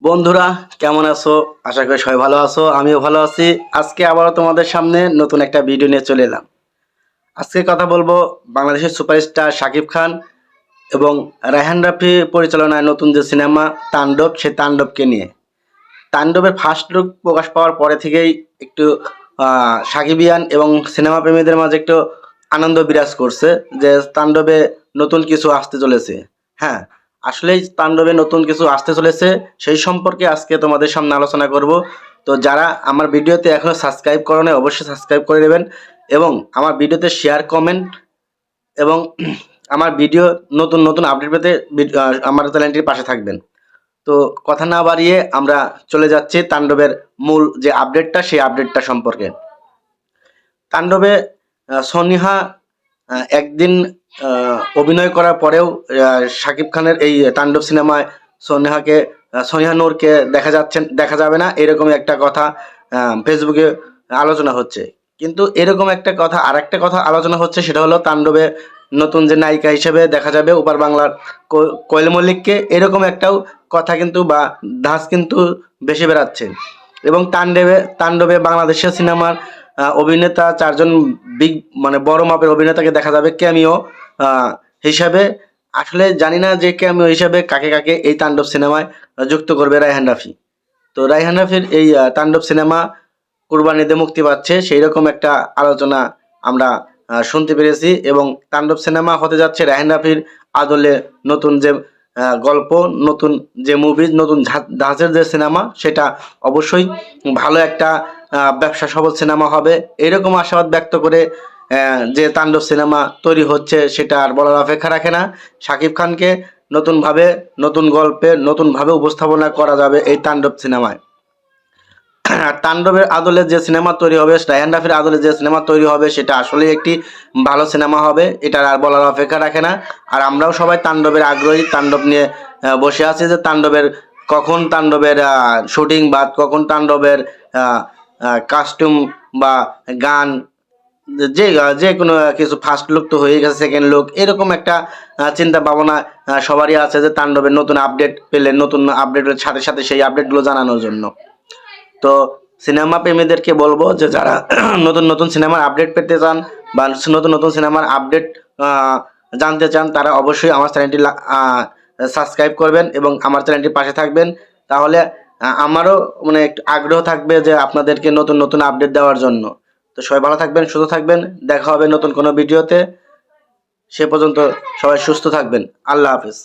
বন্ধুরা, কেমন আছো? আশা করি সবাই ভালো আছো, আমিও ভালো আছি। আজকে আবারও তোমাদের সামনে নতুন একটা ভিডিও নিয়ে চলে এলাম। আজকে কথা বলবো বাংলাদেশের সুপারস্টার শাকিব খান এবং রায়হান রাফি পরিচালনায় নতুন যে সিনেমা তাণ্ডব, সেই তাণ্ডবকে নিয়ে। তাণ্ডবের ফার্স্ট লুক প্রকাশ পাওয়ার পরে থেকেই একটু সাকিবিয়ান এবং সিনেমা প্রেমীদের মাঝে একটু আনন্দ বিরাজ করছে যে তাণ্ডবে নতুন কিছু আসতে চলেছে। হ্যাঁ, আসলেই তাণ্ডবে নতুন কিছু আসতে চলেছে, সেই সম্পর্কে আজকে তোমাদের সামনে আলোচনা করব। তো যারা আমার ভিডিওতে এখনো সাবস্ক্রাইব করো নাই, অবশ্যই সাবস্ক্রাইব করে দেবেন এবং আমার ভিডিওতে শেয়ার, কমেন্ট এবং আমার ভিডিও নতুন নতুন আপডেট পেতে আমার চ্যানেলটির পাশে থাকবেন। তো কথা না বাড়িয়ে আমরা চলে যাচ্ছি তাণ্ডবের মূল যে আপডেটটা, সেই আপডেটটা সম্পর্কে। তাণ্ডবে সনিহা একদিন অভিনয় করার পরেও শাকিব খানের এই তাণ্ডব সিনেমায় সনিহা নূরকে দেখা যাবে না, এরকম একটা কথা ফেসবুকে আলোচনা হচ্ছে। কিন্তু এরকম একটা কথা, আর একটা কথা আলোচনা হচ্ছে, সেটা হলো তাণ্ডবে নতুন যে নায়িকা হিসেবে দেখা যাবে ওপার বাংলার কোয়েল মল্লিককে, এরকম একটাও কথা কিন্তু বা ধাঁচ কিন্তু বেশি বেড়াচ্ছে। এবং তাণ্ডবে বাংলাদেশের সিনেমার অভিনেতা চারজন বিগ মানে বড় মাপের অভিনেতাকে দেখা যাবে ক্যামিও হিসাবে। আসলে জানি না যে ক্যামিও হিসাবে কাকে কাকে এই তাণ্ডব সিনেমায় যুক্ত করবে রায়হান রাফি। তো রায়হান রাফির এই তাণ্ডব সিনেমা কুরবানিতে মুক্তি পাচ্ছে, সেই রকম একটা আলোচনা আমরা শুনতে পেরেছি। এবং তাণ্ডব সিনেমা হতে যাচ্ছে রায়হান রাফির আদলে নতুন যে গল্প, নতুন যে মুভি, নতুন ধাঁচের যে সিনেমা, সেটা অবশ্যই ভালো একটা ব্যবসা সফল সিনেমা হবে, এরকম আশাবাদ ব্যক্ত করে যে তাণ্ডব সিনেমা তৈরি হচ্ছে সেটা আর বলার অপেক্ষা রাখে না। শাকিব খানকে নতুনভাবে, নতুন গল্পে, নতুনভাবে উপস্থাপনা করা যাবে এই তাণ্ডব সিনেমায়। তাণ্ডবের আদলে যে সিনেমা তৈরি হবে, রায়হান রাফির আদলে যে সিনেমা তৈরি হবে, সেটা আসলেই একটি ভালো সিনেমা হবে, এটার আর বলার অপেক্ষা রাখে না। আর আমরাও সবাই তাণ্ডবের আগ্রহী, তাণ্ডব নিয়ে বসে আছি যে কখন তাণ্ডবের শুটিং বা কখন তাণ্ডবের কাস্টিউম বা গান, যে যে কোনো কিছু, ফার্স্ট লুক তো হয়ে গেছে, সেকেন্ড লুক, এরকম একটা চিন্তা ভাবনা সবারই আছে যে তাণ্ডবের নতুন আপডেট পেলে, নতুন আপডেটের সাথে সাথে সেই আপডেটগুলো জানানোর জন্য। তো সিনেমা প্রেমীদেরকে বলবো যে যারা নতুন নতুন সিনেমার আপডেট পেতে চান বা নতুন নতুন সিনেমার আপডেট জানতে চান, তারা অবশ্যই আমার চ্যানেলটি সাবস্ক্রাইব করবেন এবং আমার চ্যানেলটির পাশে থাকবেন। তাহলে আমারও মানে একটু আগ্রহ থাকবে যে আপনাদেরকে নতুন নতুন আপডেট দেওয়ার জন্য। তো সবাই ভালো থাকবেন, সুস্থ থাকবেন, দেখা হবে নতুন কোনো ভিডিওতে। সে পর্যন্ত সবাই সুস্থ থাকবেন। আল্লাহ হাফিজ।